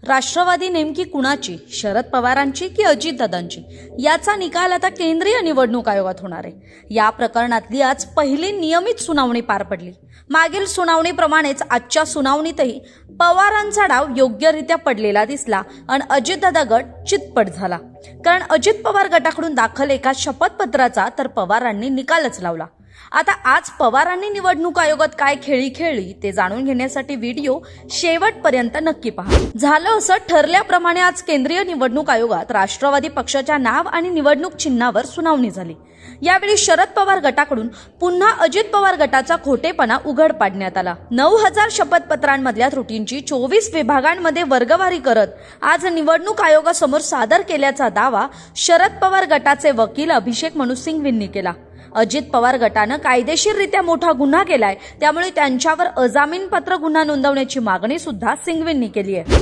राष्ट्रवादी नेमकी कुणाची, शरद पवारांची की अजितदादांची, याचा निकाल आता केंद्रीय निवडणूक आयोगात होणार आहे। या प्रकरणातली आज पहिली नियमित सुनावणी पार पडली। मागील सुनावणीप्रमाणेच आजच्या सुनावणीतही पवारांचा डाव योग्यरित्या पडलेला दिसला आणि अजितदादा गट चितपट झाला, कारण अजित पवार गटाकडून दाखल एका शपथपत्राचा तर पवारांनी निकालच लावला। आता आज पवारांनी निवडणूक आयोगात काय खेळी खेळली ते जाणून घेण्यासाठी व्हिडिओ शेवटपर्यंत नक्की पहा। झालं असं ठरल्याप्रमाणे आज केंद्रीय निवडणूक आयोगात राष्ट्रवादी पक्षाच्या नाव आणि निवडणूक चिन्हावर सुनावणी झाली। यावेळी शरद पवार गटाकडून पुन्हा अजित पवार गटाचा खोटेपणा उघड पाडण्यात आला। 9000 शपथपत्रांमधल्या त्रुटींची 24 विभागांमध्ये वर्गवारी करत आज निवडणूक आयोगासमोर सादर केल्याचा दावा शरद पवार गटाचे वकील अभिषेक मनु सिंघवींनी केला। अजित पवार गटानं कायदेशीररित्या मोठा गुन्हा केलाय, त्यामुळे त्यांच्यावर अजामीनपात्र गुन्हा नोंदवण्याची मागणी सुद्धा सिंघवींनी केली आहे।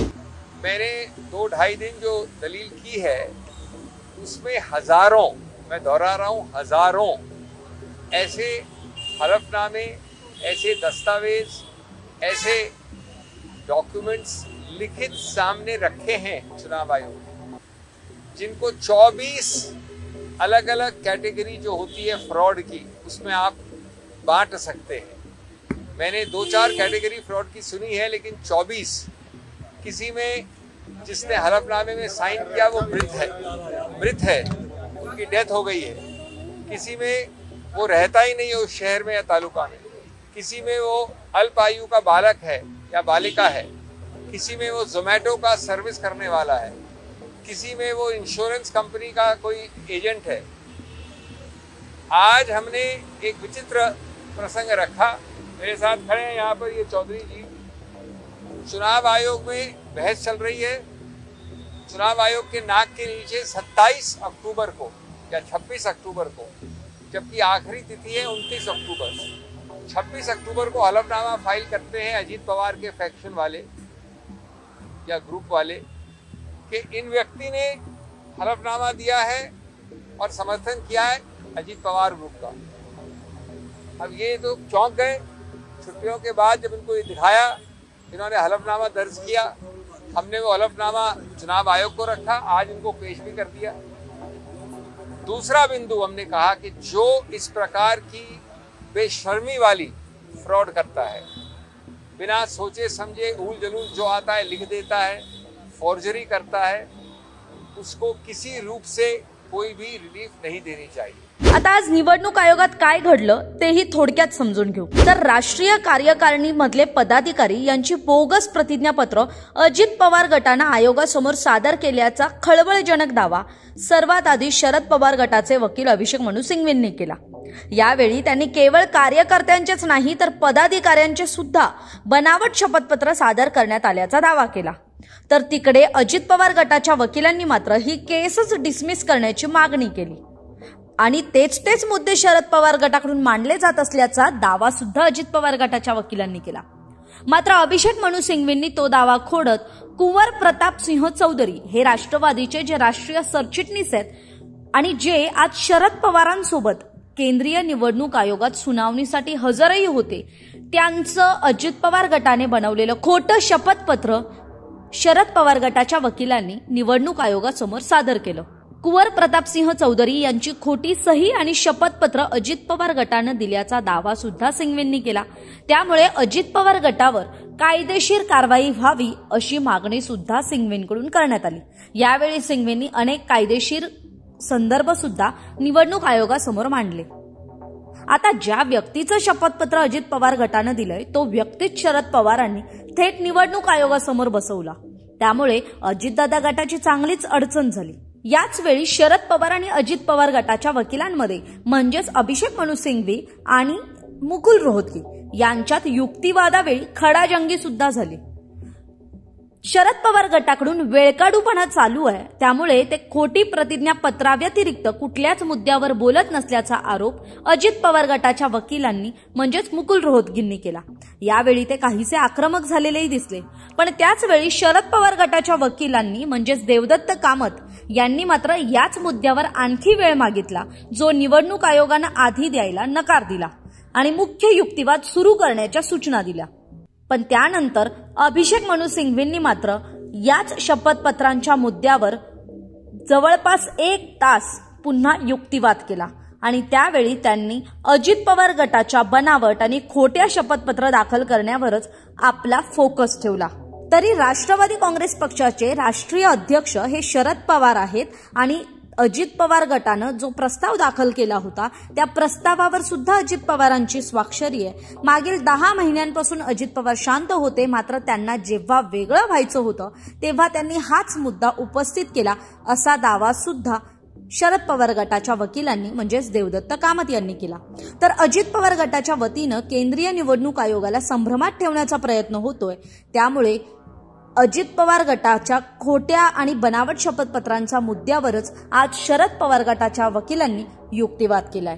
मैंने 2-2.5 दिन जो दलील की है उसमें हजारों, मैं दोहरा रहा हूँ, हजारों ऐसे हलफनामे, ऐसे दस्तावेज, ऐसे डॉक्यूमेंट्स लिखित सामने रखे हैं चुनाव आयोग ने, जिनको 24 अलग अलग कैटेगरी जो होती है फ्रॉड की, उसमें आप बांट सकते हैं। मैंने 2-4 कैटेगरी फ्रॉड की सुनी है, लेकिन 24 किसी में जिसने हलफनामे में साइन किया वो मृत है, उनकी डेथ हो गई है। किसी में वो रहता ही नहीं है उस शहर में या तालुका में, किसी में वो अल्प आयु का बालक है या बालिका है, किसी में वो जोमेटो का सर्विस करने वाला है, किसी में वो इंश्योरेंस कंपनी का कोई एजेंट है। आज हमने एक विचित्र प्रसंग रखा, मेरे साथ खड़े हैं यहाँ पर ये चौधरी जी। चुनाव आयोग में बहस चल रही है। चुनाव आयोग के नाक के नीचे 27 अक्टूबर को या 26 अक्टूबर को, जबकि आखिरी तिथि है 29 अक्टूबर। 26 अक्टूबर को हलफनामा फाइल करते हैं अजीत पवार के फैक्शन वाले या ग्रुप वाले कि इन व्यक्ति ने हलफनामा दिया है और समर्थन किया है अजीत पवार ग्रुप का। अब ये तो चौंक गए छुट्टियों के बाद, जब इनको ये दिखाया, इन्होंने हलफनामा दर्ज किया। हमने वो हलफनामा चुनाव आयोग को रखा, आज इनको पेश भी कर दिया। दूसरा बिंदु हमने कहा कि जो इस प्रकार की बेशर्मी वाली फ्रॉड करता है, बिना सोचे समझे ऊल जलूल जो आता है लिख देता है, फॉर्जरी करता है, उसको किसी रूप से कोई भी रिलीफ नहीं देनी चाहिए। आता आज निवडणूक आयोगात काय घडलं तेही थोडक्यात समजून घेऊ तर राष्ट्रीय कार्यकारिणी मधले पदाधिकारी यांची बोगस प्रतिज्ञापत्र अजित पवार गटानं आयोगासमोर सादर केल्याचा खळबळजनक दावा सर्वात आधी शरद पवार गटाचे वकील अभिषेक मनु सिंघवींनी केला। यावेळी त्यांनी केवळ कार्यकर्त्यांचेच नाही तर पदाधिकाऱ्यांचे सुद्धा बनावट शपथपत्र सादर करण्यात आल्याचा दावा केला। तर तिकडे अजित पवार गटाच्या वकिलांनी मात्र ही केसच डिसमिस करण्याची मागणी केली आणि तेच मुद्दे शरद पवार गटाकडून मांडले जात असल्याचा दावा सुद्धा अजित पवार गटाच्या वकिलांनी केला। मात्र अभिषेक मनु सिंघवींनी तो दावा खोडत कुंवर प्रताप सिंह चौधरी हे राष्ट्रवादीचे जे राष्ट्रीय सरचिटणीस आहेत आणि जे आज शरद पवारांसोबत केंद्रीय निवडणूक आयोगात सुनावणीसाठी हजरही होते, त्यांचं अजित पवार गटाने बनवलेलं खोटं शपथपत्र शरद पवार गटाच्या वकिलांनी निवडणूक आयोगासमोर सादर केलं। कुंवर प्रताप सिंह चौधरी यांची खोटी सही आणि शपथपत्र अजित पवार गटानं दिल्याचा दावा सुद्धा सिंघवींनी केला। त्यामुळे अजित पवार गटावर कायदेशीर कारवाई व्हावी अशी मागणी सुद्धा सिंघवींकडून करण्यात आली। यावेळी सिंघवींनी अनेक कायदेशीर संदर्भ सुद्धा निवडणूक आयोगासमोर मांडले। आता ज्या व्यक्तीचं शपथपत्र अजित पवार गटानं दिलंय तो व्यक्तीच शरद पवारांनी थेट निवडणूक आयोगासमोर बसवला। त्यामुळे अजितदादा गटाची चांगलीच अडचण झाली। याच वेळी शरद पवार आणि अजित पवार गटाच्या वकिलांमध्ये म्हणजेच अभिषेक मनु सिंघवी आणि मुकुल रोहतगी यांच्यात युक्तिवादावेळी खडाजंगी सुद्धा झाली। शरद पवार गटाकडून वेळकाढूपणा चालू आहे, त्यामुळे ते खोटी प्रतिज्ञापत्राव्यतिरिक्त कुठल्याच मुद्द्यावर बोलत नसल्याचा आरोप अजित पवार गटाच्या वकिलांनी म्हणजेच मुकुल रोहतगींनी केला। यावेळी ते काहीसे आक्रमक झालेलेही दिसले, पण त्याच वेळी शरद पवार गटाच्या वकिलांनी म्हणजेच देवदत्त कामत यांनी मात्र याच मुद्द्यावर आणखी वेळ मागितला, जो निवडणूक आयोगानं आधी द्यायला नकार दिला आणि मुख्य युक्तिवाद सुरू करण्याच्या सूचना दिल्या। पण त्यानंतर अभिषेक मनु सिंघवींनी मात्र याच शपथपत्रांच्या मुद्द्यावर जवळपास 1 तास पुन्हा युक्तिवाद केला आणि त्यावेळी त्यांनी अजित पवार गटाच्या बनावट आणि खोट्या शपथपत्र दाखल करण्यावरच आपला फोकस ठेवला। तरी राष्ट्रवादी काँग्रेस पक्षाचे राष्ट्रीय अध्यक्ष हे शरद पवार आहेत आणि अजित पवार गटानं जो प्रस्ताव दाखल केला होता त्या प्रस्तावावर सुद्धा अजित पवारांची स्वाक्षरी आहे। मागील 10 महिन्यांपासून अजित पवार शांत होते, मात्र त्यांना जेव्हा वेगळं व्हायचं होतं तेव्हा त्यांनी हाच मुद्दा उपस्थित केला असा दावा सुद्धा शरद पवार गटाच्या वकिलांनी म्हणजेच देवदत्त कामत यांनी केला। तर अजित पवार गटाच्या वतीनं केंद्रीय निवडणूक आयोगाला संभ्रमात ठेवण्याचा प्रयत्न होतोय। त्यामुळे अजित पवार गटाच्या खोट्या आणि बनावट शपथपत्रांच्या मुद्द्यावरच आज शरद पवार गटाच्या वकिलांनी युक्तिवाद केलाय।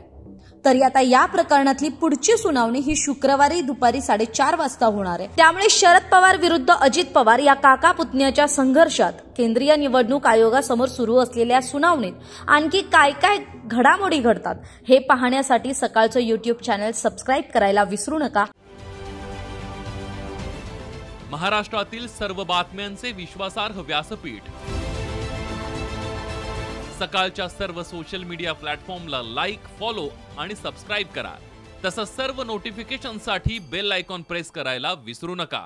तरी आता या प्रकरणातली पुढची सुनावणी ही शुक्रवारी दुपारी 4:30 वाजता होणार आहे। त्यामुळे शरद पवार विरुद्ध अजित पवार या काका पुतण्याच्या संघर्षात केंद्रीय निवडणूक आयोगासमोर सुरू असलेल्या सुनावणीत आणखी काय काय घडामोडी घडतात हे पाहण्यासाठी सकाळचं YouTube चॅनल सबस्क्राईब करायला विसरू नका। महाराष्ट्रातील सर्व बातम्यांचे विश्वासार्ह व्यासपीठ सकाळच्या सर्व सोशल मीडिया प्लॅटफॉर्मला लाईक, फॉलो आणि सबस्क्राईब करा। तसंच सर्व नोटिफिकेशनसाठी बेल आयकॉन प्रेस करायला विसरू नका।